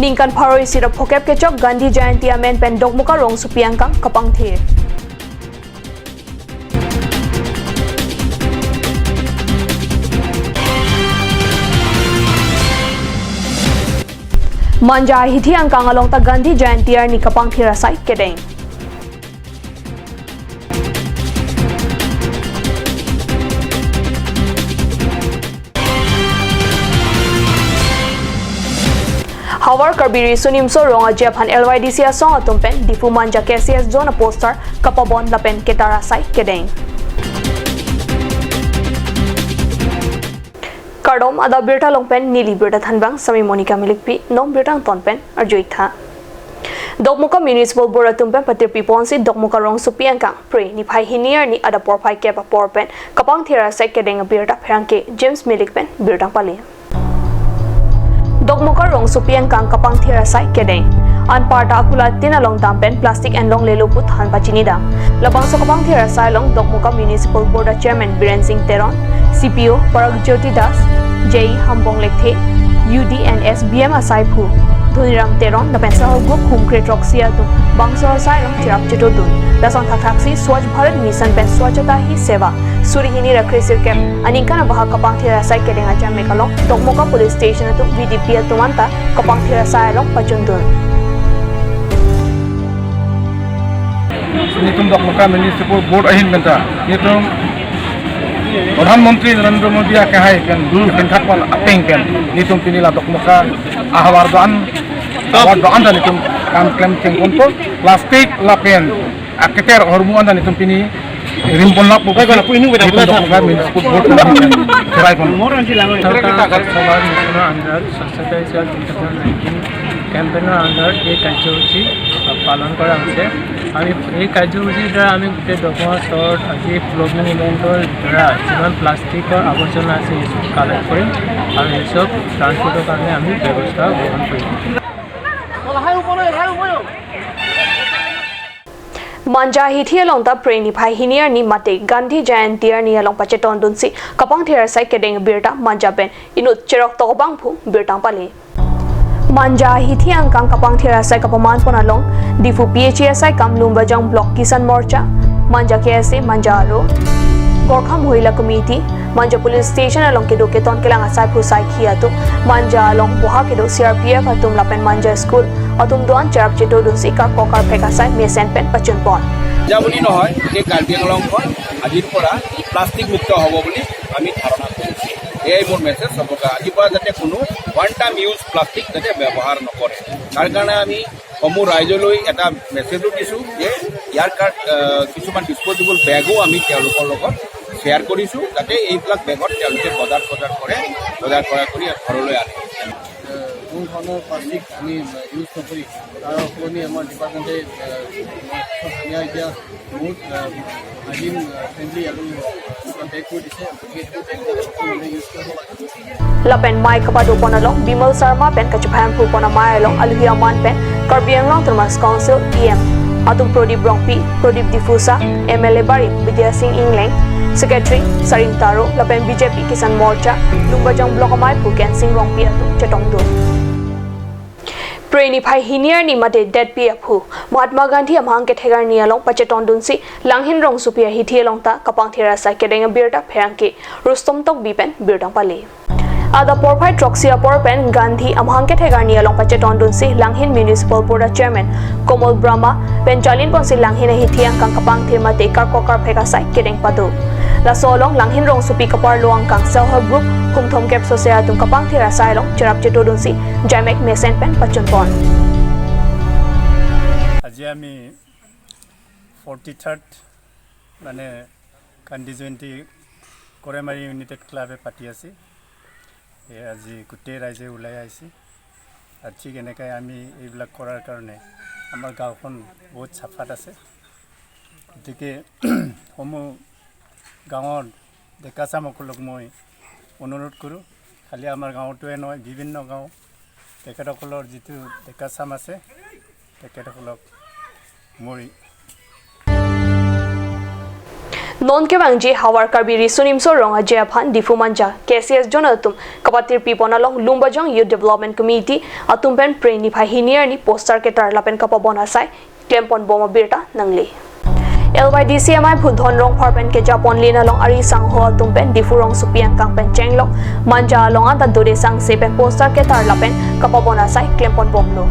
Ningkan Paroi Sirap Hokep Kechok Gandhi Jayanti Amen Pen Dogmuka Rong Supiangkang Kapang Thir. Manja Hithi Angkang along ta Gandhi Jayanti ni Kapang Thira Sai Kedeng. Hawar Karbiri Sunim Sorong a Japan LYDC a song atumpen Difu Manja KCS zone a poster Kapabon Lapen Ketara Sai Kedeng. Kardom ada Birta Longpen Nili Birta Thanbang Sami Monica Milikpi Nom Birtang Tonpen Arjuitha. Dokmuka Municipal Board atumpen Patir Piponsi Dokmuka Rong Supiangkang Pre ni Pai Hinier ni ada Porpai Kepa Porpen Kapang Thira Sai Kedeng a Birta Perangke James Milikpen Birtang Pali. Dokmuka Rong Supiangkang Kapang Thira Sai Kedeng. An parta akula tinalong dampen plastic and long lelo put han pachinida. Labang sa Kapang Thira Sai long Dokmuka Municipal Board Chairman Biren Singh Teron, CPO Parag Jyoti Das, J Hambong Lekthe, UDNS BM Asaipu, Dhunirang Teron, Lapen Sahal Group Humkre Troxia tu, Bangso Sai long Chirap Chitodun, Lasang Thaksi Swachh Bharat Mission Pen Swachhata Hi Seva, Surihini Rakresir Camp, Aningkan Baha Kapang Thira Sai Kedeng Ajam Mekalong, Dokmuka Police Station tu VDP Atumanta, Kapang Thira Sai long Pachundun. Nitum Dokmuka Municipal Board ahin benta. Nitum Pradhanmantri Narendra Modi akahai kan thakpal apeng kan. Nitum pinila Dokmuka ahawar doan dan nitum kan klem cengkonto plastik lapen aketer hormuan dan nitum pini rimpon lap bukai kan aku ini nitum Dokmuka Municipal Board cerai pun. Campaigner under ये कार्यसूची पालन करा হৈছে আমি এই কাৰ্যসূচীৰ দ্বাৰা আমি গোটেই দোকান চহৰ আজি প্লগিং ইভেন্টৰ দ্বাৰা যিমান প্লাষ্টিকৰ আৱৰ্জনা আছে এইসব কালেক্ট কৰিম আৰু এইসব ট্ৰান্সপোৰ্টৰ কাৰণে আমি ব্যৱস্থা গ্ৰহণ কৰিম Manja Hithi along ta Preni Pai Hinier ni Mate Gandhi Jayanti ni along Pacheton Dunsi Kapang Thira Sai Kedeng Birta Manja Ben Inut Cherok Tokbang Phu Birtang Pali. Manja Hithi Angkang Kapang Thira Sai Kapaman Ponalong Difu PHSI Kamlum Bajang Block Kisan Morcha Manja KSA Manja Aro Gorkha Mohila Committee Manja Police Station along Kedo Keton Kelang Asai Pusai Kiatu Manja along Boha Kedo CRPF Atum Lapen Manja School Atum Doan Charap Cheto Dun Sikar Kokar Pekasai Mesen Pen Pachun Pon Jamuni নহয় এই কাৰ্বিং লংখন আজিৰ পৰা plastic মুক্ত হ'ব বুলি আমি ধাৰণা কৰিছো এই মোৰ মেছেজ সবকা আজিৰ পৰা যাতে কোনো ওয়ান টাইম ইউজ প্লাষ্টিক যাতে ব্যৱহাৰ নকৰে তাৰ কাৰণে আমি সমূহ ৰাইজলৈ এটা মেছেজো দিছো যে ইয়াৰ কিছুমান ডিসপোজেবল বেগো আমি তেওঁলোকৰ লগত শেয়াৰ কৰিছো যাতে এইবিলাক বেগত তেওঁলোকে বজাৰ কৰে বজাৰ কৰি ঘৰলৈ আনে কোন ধৰণৰ প্লাষ্টিক আমি ইউজ নকৰি তাৰ সলনি আমাৰ ডিপাৰ্টমেণ্টে ধুনীয়া এতিয়া বহুত হাইজিন ফ্ৰেণ্ডলি আৰু বেগবোৰ দিছে সেইটো বেগ ইউজ কৰিব লাগে Lapen Mai Kapado Ponalong Bimal Sarma Pen Kachapan Phu Ponamai along Alvia Man Pen Karbiang Long Termas Council EM Atum Prodip Rongpi Prodip Difusa MLA Bari Vidya Singh Ingleng Secretary Sarin Taro Lapen BJP Kisan Morcha Lumbajang Block Amai Phuken Singh Rongpi Atum Chetongdo Preni Pai Hinier ni Mate Dead Pia Phu Mahatma Gandhi Amhang Kethegar ni along Pacheton Dunsi Langhin Rong Supia Hithi along ta Kapang Thira Sai Kedeng Birta Pherangke Rustom Tok Bipen Birtang Pali Ada Porpai Troxia Porpen Gandhi Amhang Kethegar ni along Pacheton Dunsi Langhin Municipal Board Chairman Komal Brahma Penchalin Ponsi Langhin Hithi Angkang Kapang Thirma Tekar Kokar Pekasai Kedeng Padu La Solong Langhin Rong Supi Kapar Luang Kang Selha Group Kumthom Kep Sosea Tung Kapang Thira Sai long Cherap Cheto Dunsi Jamek Mesen Pen Pachun Pon আজি আমি 43rd মানে Gandhi Jayanti কৰেমাৰী United ক্লাবে পাতি আছে আজি গোটেই ৰাইজে ওলাই আহিছে আৰু ঠিক এনেকৈ আমি এইবিলাক কৰাৰ কাৰণে আমাৰ গাঁওখন বহুত চাফাত আছে গতিকে সমূহ গাঁৱৰ ডেকা চামসকলক মই অনুৰোধ কৰোঁ খালি আমাৰ গাঁৱটোৱে নহয় বিভিন্ন গাঁও তেখেতসকলৰ যিটো ডেকা চাম আছে তেখেতসকলক মই Non ke bangji hawar karbiri sunim so ronga jephan difu manja KCS jonatum kapatir pipona long lumbajong youth development committee atum pen preni phahinier ni poster ke tar lapen kapabona sai klempon boma birta nangli LYDCMI Budhon Rong Parpen ke Japon Lina Long Ari Sang Ho Tumpen Difurong Supian Kang Pen Chenglok Manja Long Anta Dode Sang Sepen Poster ke tar lapen kapabona sai klempon bomlo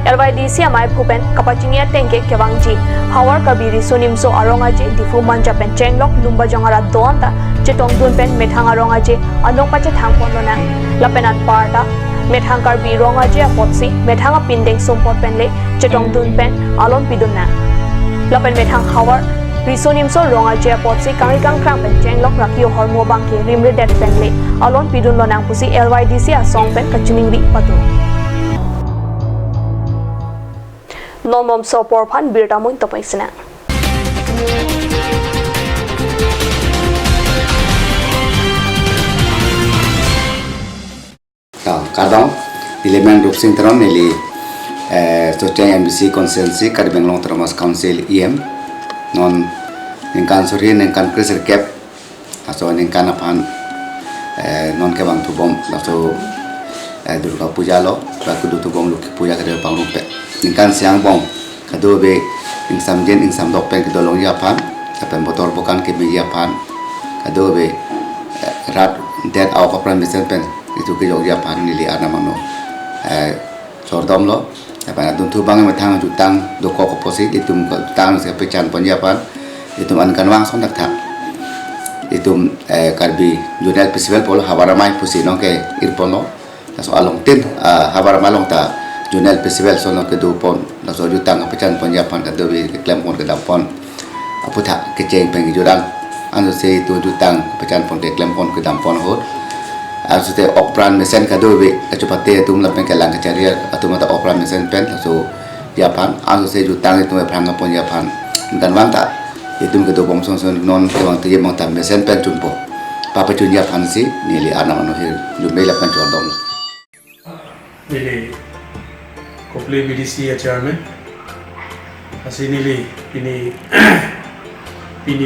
LYDCMI Pupen Kapachinia Tenke Kevangji Hawar Kabiri Sunimso Arongaje Difu Manja Pen Chenglok Lumba Jongara Doanta Chetong Dun Pen Methang Arongaje Anong Pache Thangpon Nang Lapenan Parta Methang Karbi Rongaje Apotsi Methang Pindeng Sumpot Penle Chetong Dun Pen Alon Pidun Nang Lapen Methang Hawar Risonimso Rongaje Apotsi Kangi Kang Krang Pen Chenglok Rakio Hormo Bangke Rimre Det Penle Alon Pidun Lonang Pusi LYDC Asong Pen Kachuning Patu Non-mom so porpan birta mo ito pa isina. Kadang elemen grup sintron nili Soteng MBC konsensi kadang long termas council EM non ningkan suri ningkan kriser cap atau ningkan apan non kebang tubom atau Durga Puja lo baku du tubom lu puja kada pang rupe ningkan siang bong kado be ing samjen ing samdok pen kedolong Japan apen motor bukan ke Japan kado be rat dead out of permission pen itu ke Japan nili ana mano sordom lo apa adun tu bang matang jutang doko ko posit itu tang se pecan pon Japan itu an kan wang son tak itu karbi jurnal festival polo habaramai pusi no ke irpono soal long tin habaramai long ta jurnal festival sono ke do pon la so jutang pecan pon Japan ka do bi klem pon ke dapon aputa ke ceng peng jurang anu se itu jutang pecan pon ke klem pon ke dampon hot asute opran mesen kado be kacupate tum la pen kelang kacaria atau mata opran mesen pen so Japan anu se jutang itu prang pon Japan dan wanta itu ke do bom son non ke wang te mong tam mesen pen tumpo papa chun Japan si nili ana mano hir jumbe la pen chordom nili kopli BDC chairman asinili pini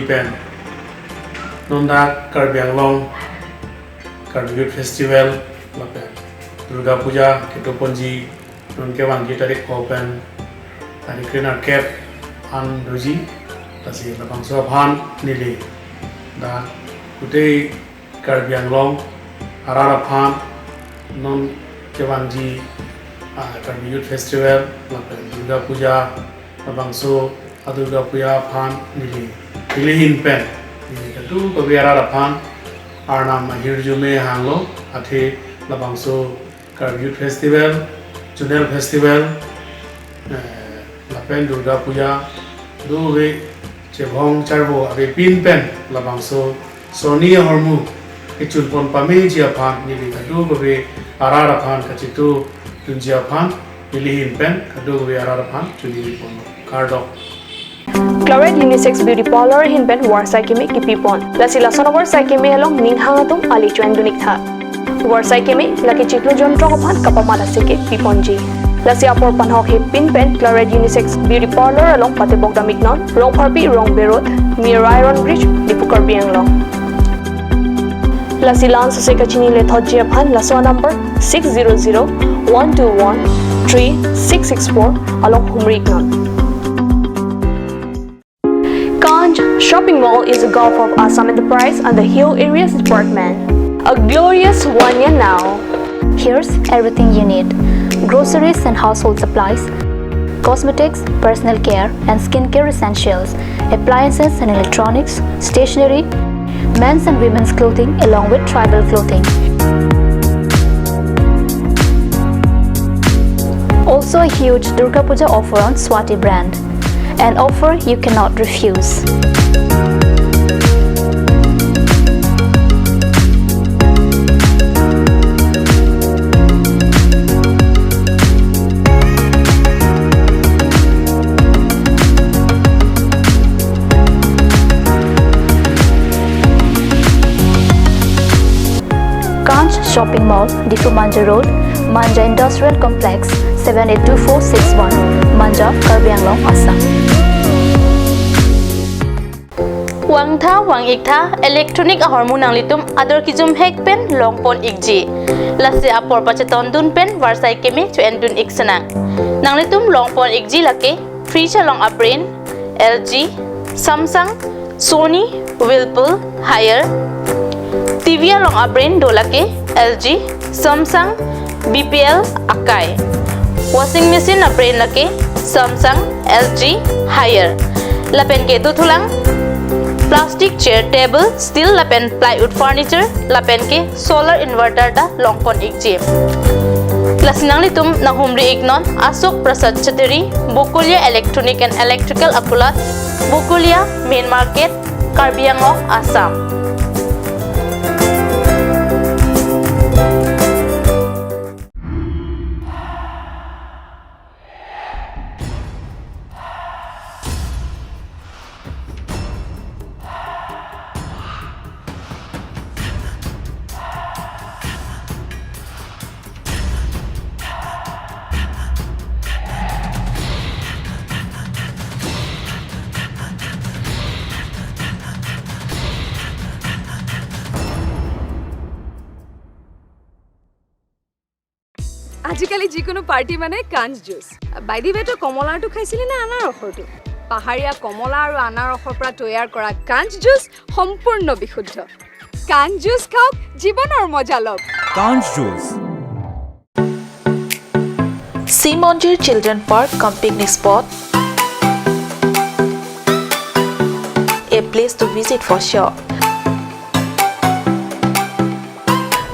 pen nonda karbiang long Karbi Festival lapen Durga Puja Ketoponji non ke wang tarik open tarik kena cap an doji tasi lapang sopan nili dan kute Karbi Anglong arara phan non ke wangji Karbi Youth Festival lapen Durga Puja lapang so Durga Puja phan nili pilihin pen nili katu kabi arara phan Arnam Mahirjume Hanglo Ate Labangso Karbi Youth Festival Junel Festival Lapen Durga Puja Duwe Chebhong Charbo Abe Pin Pen Labangso Sonia Hormu Ichulpon Pame Japan Nili Kadu Gobe Arara Pan Kachitu Tun Japan Nili Pen Kadu Gobe Arara Pan Tuni Pono Kardok Claret Unisex Beauty Parlor hinpen warsai kimi kipipon. Lasi lason warsai kimi helong ning hangatum ali chuan dunik tha. Warsai kimi laki chiklo jontro kophan kapamala sike piponji. Lasi apor panhok he pinpen Claret Unisex Beauty Parlor along patibok damiknon rong parpi rong berot near Iron Bridge dipukar bianglong. Lasi lan so seka chini le thot jephan laso number 600-121-3664 along Humriknon. Shopping Mall is a Gulf of Assam Enterprise and the Hill Areas Department. A glorious one year now. Here's everything you need: groceries and household supplies, cosmetics, personal care and skincare essentials, appliances and electronics, stationery, men's and women's clothing along with tribal clothing. Also a huge Durga Puja offer on Swati brand. An offer you cannot refuse. Shopping Mall, Difu Manja Road, Manja Industrial Complex, 782461, Manja, Karbi Anglong, Assam. wang tha wang ik tha electronic ahormu nanglitum ador kijum hek pen longpon ikji lase apor pacheton dun pen warsai kemi chu endun iksana nanglitum longpon ikji lake free chalong abrain LG Samsung Sony Whirlpool Haier TV along abrain dolake LG Samsung BPL Akai washing machine abrain lake Samsung LG Haier lapen ke tu thulang plastic chair table steel lapen plywood furniture lapen ke solar inverter da longpon ikji lasinang litum nahumri ignon Asok Prasad Chateri Bokulia Electronic and Electrical Akulat Bokulia Main Market Karbi Anglong Assam আজিকালি যিকোনো party মানে কাঞ্জ juice বাইদি বেটো কমলাটো খাইছিলি না আনাৰসৰটো পাহাৰীয়া কমলা আৰু আনাৰসৰ পৰা তৈয়াৰ কৰা কাঞ্জ জুচ সম্পূৰ্ণ বিশুদ্ধ কাঞ্জ জুচ খাওক জীৱনৰ মজা লওক কাঞ্জ juice Simonjir Children Park cum picnic spot, a place to visit for sure.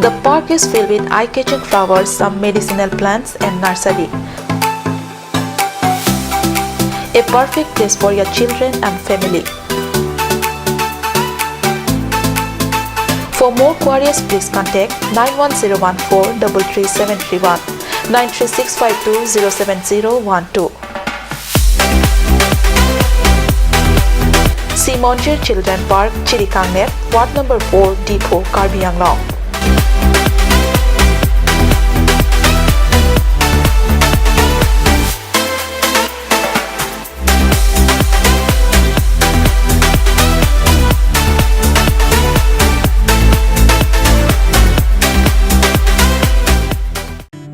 The park is filled with eye-catching flowers, some medicinal plants and nursery. A perfect place for your children and family. For more queries, please contact 91014 33731 93652 07012. Simonjir Children Park, Chirikangnet, Ward number 4, Depot, Karbi Anglong.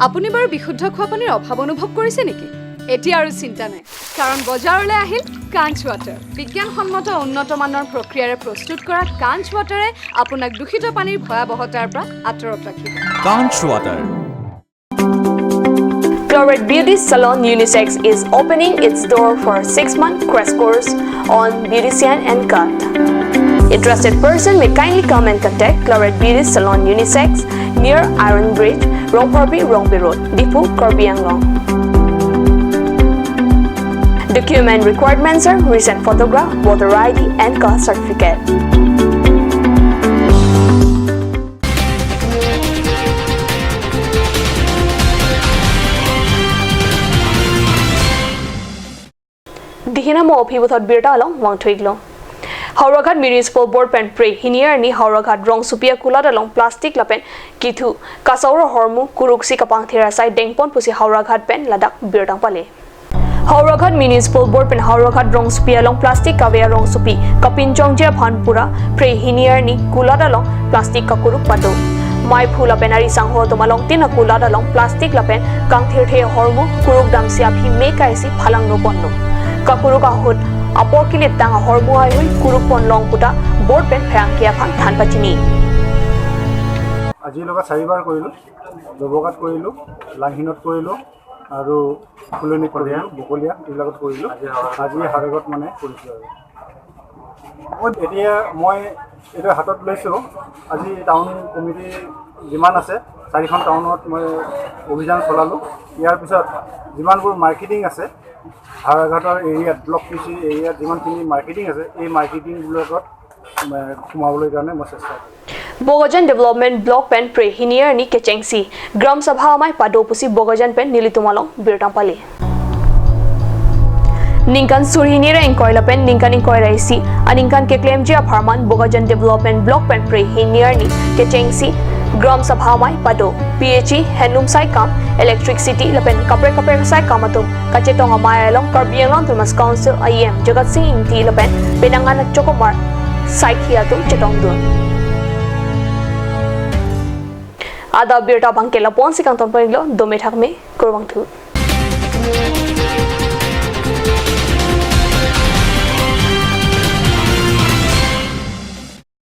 আপুনি বাৰু বিশুদ্ধ খোৱা পানীৰ অভাৱ অনুভৱ কৰিছে নেকি এতিয়া আৰু চিন্তা নাই কাৰণ বজাৰলৈ আহিল কাঞ্চ ৱাটাৰ বিজ্ঞানসন্মত উন্নত মানৰ প্ৰক্ৰিয়াৰে প্ৰস্তুত কৰা কাঞ্চ ৱাটাৰে আপোনাক দূষিত পানীৰ ভয়াৱহতাৰ পৰা আঁতৰত ৰাখিব কাঞ্চ water Chloride Beauty Salon Unisex is opening its door for 6-month crash course on beautician and cut. Interested person may kindly come and contact Chloride Beauty Salon Unisex near Iron Bridge, Rongpurbi Road, Depot, Karbi Anglong. Document requirements are recent photograph, voter ID and caste certificate. Dihina mo ophibuthot birta along wang thuiglo. Hauraghat Municipal Board pen pre hinier ni Hauraghat rong supia kulat along plastic lapen kithu kasaura hormu kuruksi kapang thera sai dengpon pusi Hauraghat pen ladak birtang pale. Hauraghat Municipal Board pen Hauraghat rong supia along plastic kavya rong supi kapinchong jia phanpura pre hinier ni kulat along plastic kakuruk pado. Mai phula penari sangho tomalong tin kulat along plastic lapen kang thirthe hormu kuruk dam sia phi me kaisi phalang no ponno. Kakuruk ahut apor kilit tang hormu ai hui kuruk pon long puta board pen phang kia phan than pachini আজি লগা চাৰিবাৰ কৰিলো ব্যৱগাত কৰিলো লাংহিনত কৰিলো আৰু ফুলনি কৰিলো বকলিয়া এইবিলাকত কৰিলো আজি হাৰেগত মানে কৰিছো আৰু এতিয়া মই এটা হাতত লৈছো আজি টাউন কমিটি যিমান আছে চাৰিখন টাউনত মই অভিযান চলালো ইয়াৰ পিছত যিমানবোৰ মাৰ্কেটিং আছে হাৰাঘাটৰ এৰিয়াত ব্লক পিচি এৰিয়াত যিমানখিনি মাৰ্কেটিং আছে এই মাৰ্কেটিংবিলাকত সোমাবলৈ কাৰণে মই চেষ্টা কৰিম Bogajan Development Block Pen Pre Hinier ni Kechengsi Gram Sabha Mai Padopusi Bogajan Pen Nilitumalong Birtampali Ninkan Surhinira Inkoila Pen Ninkan Inkoila Isi Aninkan Keklem Jia Parman Bogajan Development Block Pen Pre Hinier ni Kechengsi Gram Sabha Mai Pado PHE Handloom Sai Kam Electricity Lapen Kapre Sai Kamatum Kachetong Amaya Long Karbianglong Thomas Council IM Jagat Singh Inti Lapen Penangan Chokomar Saikia tu cetong dun. Ada birta bangke lapon si kang ton panglo domet hakme kurbang thu.